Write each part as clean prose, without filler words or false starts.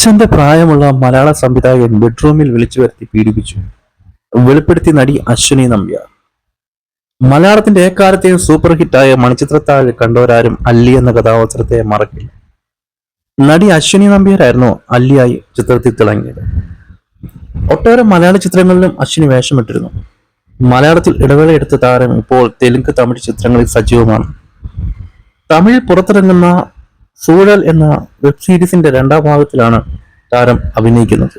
അച്ഛന്റെ പ്രായമുള്ള മലയാള സംവിധായകൻ ബെഡ്റൂമിൽ വിളിച്ചു വരുത്തി പീഡിപ്പിച്ചു. വെളിപ്പെടുത്തി നടി അശ്വിനി നമ്പ്യാർ. മലയാളത്തിന്റെ എക്കാലത്തെയും സൂപ്പർ ഹിറ്റായ മണിച്ചിത്രത്താഴ് കണ്ടവരാരും അല്ലി എന്ന കഥാപാത്രത്തെ മറക്കില്ല. നടി അശ്വിനി നമ്പ്യാരായിരുന്നു അല്ലിയായി ചിത്രത്തിൽ തിളങ്ങിയത്. ഒട്ടേറെ മലയാള ചിത്രങ്ങളിലും അശ്വിനി വേഷമിട്ടിരുന്നു. മലയാളത്തിൽ ഇടവേളയെടുത്ത താരം ഇപ്പോൾ തെലുങ്ക്, തമിഴ് ചിത്രങ്ങളിൽ സജീവമാണ്. തമിഴിൽ പുറത്തിറങ്ങുന്ന സൂഴൽ എന്ന വെബ് സീരീസിന്റെ രണ്ടാം ഭാഗത്തിലാണ് താരം അഭിനയിക്കുന്നത്.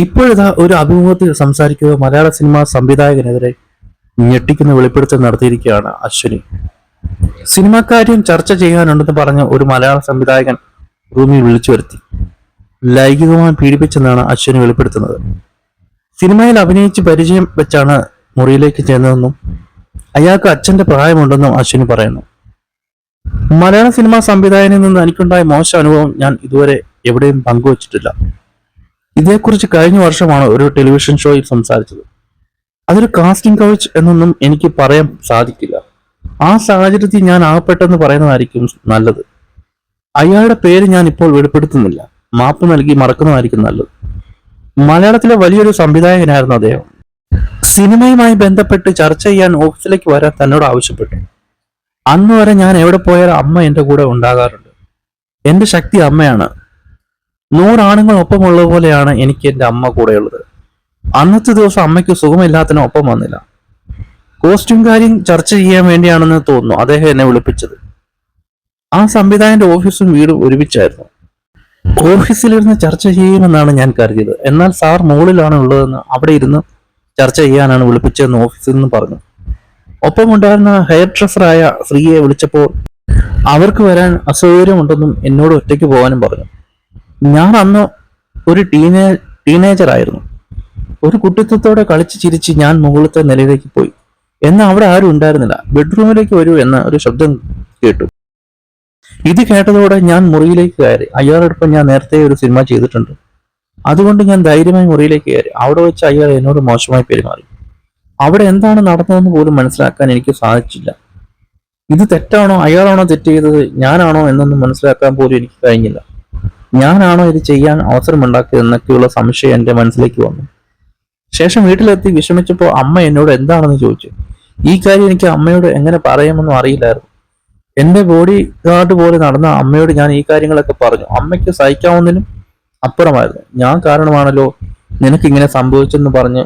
ഇപ്പോഴിതാ ഒരു അഭിമുഖത്തിൽ സംസാരിക്കുക മലയാള സിനിമാ സംവിധായകനെതിരെ ഞെട്ടിക്കുന്ന വെളിപ്പെടുത്തൽ നടത്തിയിരിക്കുകയാണ് അശ്വിനി. സിനിമാക്കാര്യം ചർച്ച ചെയ്യാനുണ്ടെന്ന് പറഞ്ഞ ഒരു മലയാള സംവിധായകൻ റൂമിൽ വിളിച്ചു വരുത്തി ലൈംഗികമായി പീഡിപ്പിച്ചെന്നാണ് അശ്വിനി വെളിപ്പെടുത്തുന്നത്. സിനിമയിൽ അഭിനയിച്ച് പരിചയം വെച്ചാണ് മുറിയിലേക്ക് ചെന്നതെന്നും അയാൾക്ക് അച്ഛന്റെ പ്രായമുണ്ടെന്നും അശ്വിനി പറയുന്നു. മലയാള സിനിമാ സംവിധായകനിൽ നിന്ന് എനിക്കുണ്ടായ മോശം അനുഭവം ഞാൻ ഇതുവരെ എവിടെയും പങ്കുവച്ചിട്ടില്ല. ഇതേക്കുറിച്ച് കഴിഞ്ഞ വർഷമാണ് ഒരു ടെലിവിഷൻ ഷോയിൽ സംസാരിച്ചത്. അതൊരു കാസ്റ്റിംഗ് കൗച്ച് എന്നൊന്നും എനിക്ക് പറയാൻ സാധിക്കില്ല. ആ സാഹചര്യത്തിൽ ഞാൻ ആകപ്പെട്ടെന്ന് പറയുന്നതായിരിക്കും നല്ലത്. അയാളുടെ പേര് ഞാൻ ഇപ്പോൾ വെളിപ്പെടുത്തുന്നില്ല. മാപ്പ് നൽകി മറക്കുന്നതായിരിക്കും നല്ലത്. മലയാളത്തിലെ വലിയൊരു സംവിധായകനായിരുന്നു അദ്ദേഹം. സിനിമയുമായി ബന്ധപ്പെട്ട് ചർച്ച ചെയ്യാൻ ഓഫീസിലേക്ക് വരാൻ തന്നോട് ആവശ്യപ്പെട്ടു. അന്ന് വരെ ഞാൻ എവിടെ പോയാലും അമ്മ എന്റെ കൂടെ ഉണ്ടാകാറുണ്ട്. എന്റെ ശക്തി അമ്മയാണ്. 100 ആണുങ്ങൾ ഒപ്പമുള്ളത് പോലെയാണ് എനിക്ക് എന്റെ അമ്മ കൂടെയുള്ളത്. അന്നത്തെ ദിവസം അമ്മയ്ക്ക് സുഖമില്ലാത്തതിന് ഒപ്പം വന്നില്ല. കോസ്റ്റ്യൂം കാര്യം ചർച്ച ചെയ്യാൻ വേണ്ടിയാണെന്ന് തോന്നുന്നു അദ്ദേഹം എന്നെ വിളിപ്പിച്ചത്. ആ സംവിധായകന്റെ ഓഫീസും വീടും ഒരുമിച്ചായിരുന്നു. ഓഫീസിലിരുന്ന് ചർച്ച ചെയ്യുമെന്നാണ് ഞാൻ കരുതിയത്. എന്നാൽ സാർ മുകളിലാണ് ഉള്ളതെന്ന് അവിടെ ഇരുന്ന് ചർച്ച ചെയ്യാനാണ് വിളിപ്പിച്ചതെന്ന് ഓഫീസിൽ നിന്ന് പറഞ്ഞു. ഒപ്പമുണ്ടായിരുന്ന ഹെയർ ഡ്രസ്സറായ സ്ത്രീയെ വിളിച്ചപ്പോൾ അവർക്ക് വരാൻ അസൗകര്യമുണ്ടെന്നും എന്നോട് ഒറ്റയ്ക്ക് പോകാനും പറഞ്ഞു. ഞാൻ അന്ന് ഒരു ടീനേജർ ആയിരുന്നു. ഒരു കുട്ടിത്വത്തോടെ കളിച്ച് ചിരിച്ച് ഞാൻ മുകളിലത്തെ നിലയിലേക്ക് പോയി. എന്നാൽ അവിടെ ആരും ഉണ്ടായിരുന്നില്ല. ബെഡ്റൂമിലേക്ക് വരൂ എന്ന ഒരു ശബ്ദം കേട്ടു. ഇത് കേട്ടതോടെ ഞാൻ മുറിയിലേക്ക് കയറി. അയാളോടൊപ്പം ഞാൻ നേരത്തെ ഒരു സിനിമ ചെയ്തിട്ടുണ്ട്. അതുകൊണ്ട് ഞാൻ ധൈര്യമായി മുറിയിലേക്ക് കയറി. അവിടെ വെച്ച് അയാൾ എന്നോട് മോശമായി പെരുമാറി. അവിടെ എന്താണ് നടന്നതെന്ന് പോലും മനസ്സിലാക്കാൻ എനിക്ക് സാധിച്ചില്ല. ഇത് തെറ്റാണോ, അയാളാണോ തെറ്റ് ചെയ്തത്, ഞാനാണോ എന്നൊന്നും മനസ്സിലാക്കാൻ പോലും എനിക്ക് കഴിഞ്ഞില്ല. ഞാനാണോ ഇത് ചെയ്യാൻ അവസരമുണ്ടാക്കിയത് എന്നൊക്കെയുള്ള സംശയം എൻ്റെ മനസ്സിലേക്ക് വന്നു. ശേഷം വീട്ടിലെത്തി വിഷമിച്ചപ്പോൾ അമ്മ എന്നോട് എന്താണെന്ന് ചോദിച്ചു. ഈ കാര്യം എനിക്ക് അമ്മയോട് എങ്ങനെ പറയാമെന്നും അറിയില്ലായിരുന്നു. എന്റെ ബോഡി ഗാർഡ് പോലെ നടന്ന അമ്മയോട് ഞാൻ ഈ കാര്യങ്ങളൊക്കെ പറഞ്ഞു. അമ്മയ്ക്ക് സഹിക്കാവുന്നതിനും അപ്പുറമായിരുന്നു. ഞാൻ കാരണമാണല്ലോ നിനക്കിങ്ങനെ സംഭവിച്ചെന്ന് പറഞ്ഞ്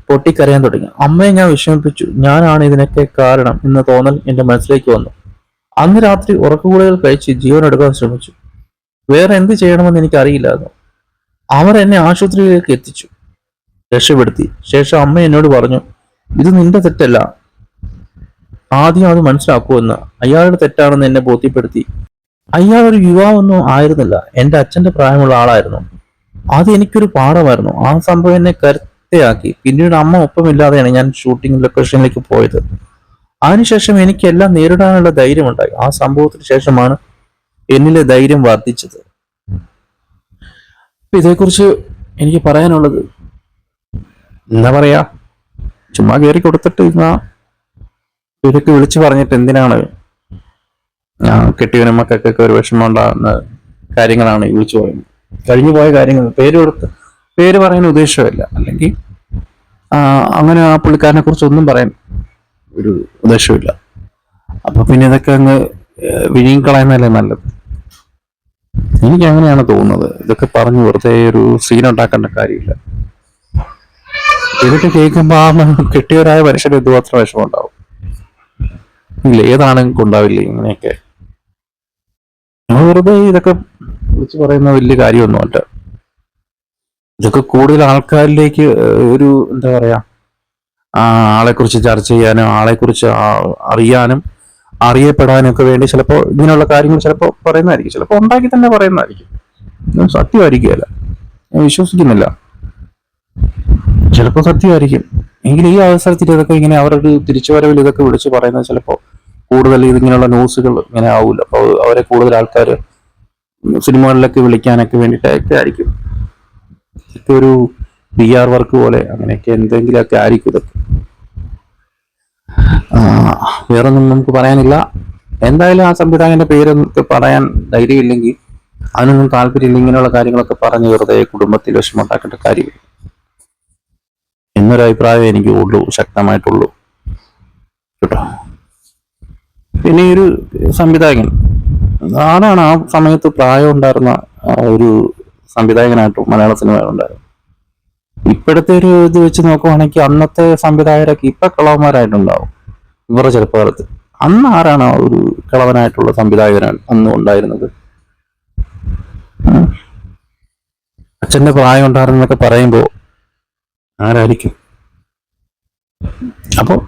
പൊട്ടിക്കരയാൻ തുടങ്ങി. അമ്മയെ ഞാൻ വിഷമിപ്പിച്ചു. ഞാനാണ് ഇതിനൊക്കെ കാരണം എന്ന തോന്നൽ എന്റെ മനസ്സിലേക്ക് വന്നു. അന്ന് രാത്രി ഉറക്കുകൂടുതൽ കഴിച്ച് ജീവൻ എടുക്കാൻ ശ്രമിച്ചു. വേറെ എന്ത് ചെയ്യണമെന്ന് എനിക്ക് അറിയില്ലായിരുന്നു. അവർ എന്നെ ആശുപത്രിയിലേക്ക് എത്തിച്ചു, രക്ഷപ്പെടുത്തി. ശേഷം അമ്മ എന്നോട് പറഞ്ഞു, ഇത് നിന്റെ തെറ്റല്ല, ആദ്യം അത് മനസ്സിലാക്കുമെന്ന്. അയാളുടെ തെറ്റാണെന്ന് എന്നെ ബോധ്യപ്പെടുത്തി. അയാൾ ഒരു യുവാവൊന്നും ആയിരുന്നില്ല. എന്റെ അച്ഛന്റെ പ്രായമുള്ള ആളായിരുന്നു. അത് എനിക്കൊരു പാഠമായിരുന്നു. ആ സംഭവം എന്നെ കരുത്തയാക്കി. പിന്നീട് അമ്മ ഒപ്പമില്ലാതെയാണ് ഞാൻ ഷൂട്ടിംഗ് ലൊക്കേഷനിലേക്ക് പോയത്. അതിനുശേഷം എനിക്ക് എല്ലാം നേരിടാനുള്ള ധൈര്യമുണ്ടായി. ആ സംഭവത്തിന് ശേഷമാണ് എന്നിലെ ധൈര്യം വർദ്ധിച്ചത്. ഇതേക്കുറിച്ച് എനിക്ക് പറയാനുള്ളത് എന്താ പറയാ, ചുമ്മാ കയറി കൊടുത്തിട്ട് ഇവരൊക്കെ വിളിച്ചു പറഞ്ഞിട്ട് എന്തിനാണ്? കെട്ടിയവനും മക്കൾക്കൊക്കെ ഒരു വിഷമം ഉണ്ടാകുന്ന കാര്യങ്ങളാണ് വിളിച്ചു പറയുന്നത്. കഴിഞ്ഞു പോയ കാര്യങ്ങൾ പേര് പറയാൻ ഉദ്ദേശമില്ല. അല്ലെങ്കിൽ അങ്ങനെ ആ പുള്ളിക്കാരനെ കുറിച്ച് ഒന്നും പറയാൻ ഒരു ഉദ്ദേശമില്ല. അപ്പൊ പിന്നെ ഇതൊക്കെ അങ്ങ് വിഴുങ്ങിക്കളയുന്നതല്ലേ നല്ലത്. എനിക്ക് അങ്ങനെയാണ് തോന്നുന്നത്. ഇതൊക്കെ പറഞ്ഞു വെറുതെ ഒരു സീൻ ഉണ്ടാക്കേണ്ട കാര്യമില്ല. ഇതൊക്കെ കേൾക്കുമ്പോ ആ കെട്ടിയവരായ മനുഷ്യന് എന്തുമാത്രം വിഷമം ഉണ്ടാവും. ഇല്ല, ഏതാണെങ്കിലും ഉണ്ടാവില്ലേ ഇങ്ങനെയൊക്കെ. വെറുതെ ഇതൊക്കെ വിളിച്ചു പറയുന്ന വലിയ കാര്യമൊന്നുമല്ല. ഇതൊക്കെ കൂടുതൽ ആൾക്കാരിലേക്ക് ഒരു എന്താ പറയാ, ആളെക്കുറിച്ച് ചർച്ച ചെയ്യാനും ആളെക്കുറിച്ച് അറിയാനും അറിയപ്പെടാനും ഒക്കെ വേണ്ടി ചിലപ്പോൾ ഇങ്ങനെയുള്ള കാര്യങ്ങൾ ചിലപ്പോൾ പറയുന്നതായിരിക്കും. ചിലപ്പോൾ ഉണ്ടാക്കി തന്നെ പറയുന്നതായിരിക്കും. സത്യമായിരിക്കുകയല്ല, ഞാൻ വിശ്വസിക്കുന്നില്ല. ചിലപ്പോൾ സത്യമായിരിക്കും. എങ്കിൽ ഈ അവസരത്തിൽ ഇതൊക്കെ ഇങ്ങനെ അവരുടെ തിരിച്ചുവരവിൽ ഇതൊക്കെ വിളിച്ച് പറയുന്നത് ചിലപ്പോൾ കൂടുതൽ ഇതിങ്ങനെയുള്ള ന്യൂസുകൾ ഇങ്ങനെ ആവില്ല. അപ്പോൾ അവരെ കൂടുതൽ ആൾക്കാർ സിനിമകളിലൊക്കെ വിളിക്കാനൊക്കെ വേണ്ടിയിട്ടൊക്കെ ആയിരിക്കും. ഇതൊക്കെ ഒരു PR വർക്ക് പോലെ അങ്ങനെയൊക്കെ എന്തെങ്കിലുമൊക്കെ ആയിരിക്കും ഇതൊക്കെ. വേറൊന്നും നമുക്ക് പറയാനില്ല. എന്തായാലും ആ സംവിധായകന്റെ പേരൊക്കെ പറയാൻ ധൈര്യമില്ലെങ്കിൽ അതിനൊന്നും താല്പര്യമില്ല. ഇങ്ങനെയുള്ള കാര്യങ്ങളൊക്കെ പറഞ്ഞ് വെറുതെ കുടുംബത്തിൽ വിഷമമുണ്ടാക്കേണ്ട കാര്യം എന്നൊരു അഭിപ്രായം എനിക്ക് ഉള്ളൂ, ശക്തമായിട്ടുള്ളൂ കേട്ടോ. പിന്നെ ഈ ഒരു സംവിധായകൻ ആരാണ് ആ സമയത്ത് പ്രായം ഉണ്ടായിരുന്ന ഒരു സംവിധായകനായിട്ട് മലയാള സിനിമയിലുണ്ടായിരുന്നു. ഇപ്പോഴത്തെ ഒരു ഇത് വെച്ച് നോക്കുവാണെങ്കിൽ അന്നത്തെ സംവിധായകരൊക്കെ ഇപ്പൊ കളവന്മാരായിട്ടുണ്ടാവും ഇവരുടെ ചെറുപ്പകാലത്ത്. അന്ന് ആരാണ് ആ ഒരു കളവനായിട്ടുള്ള സംവിധായകനാണ് അന്ന് ഉണ്ടായിരുന്നത്? അച്ഛന്റെ പ്രായം ഉണ്ടായിരുന്നൊക്കെ പറയുമ്പോ ആരായിരിക്കും? അപ്പോൾ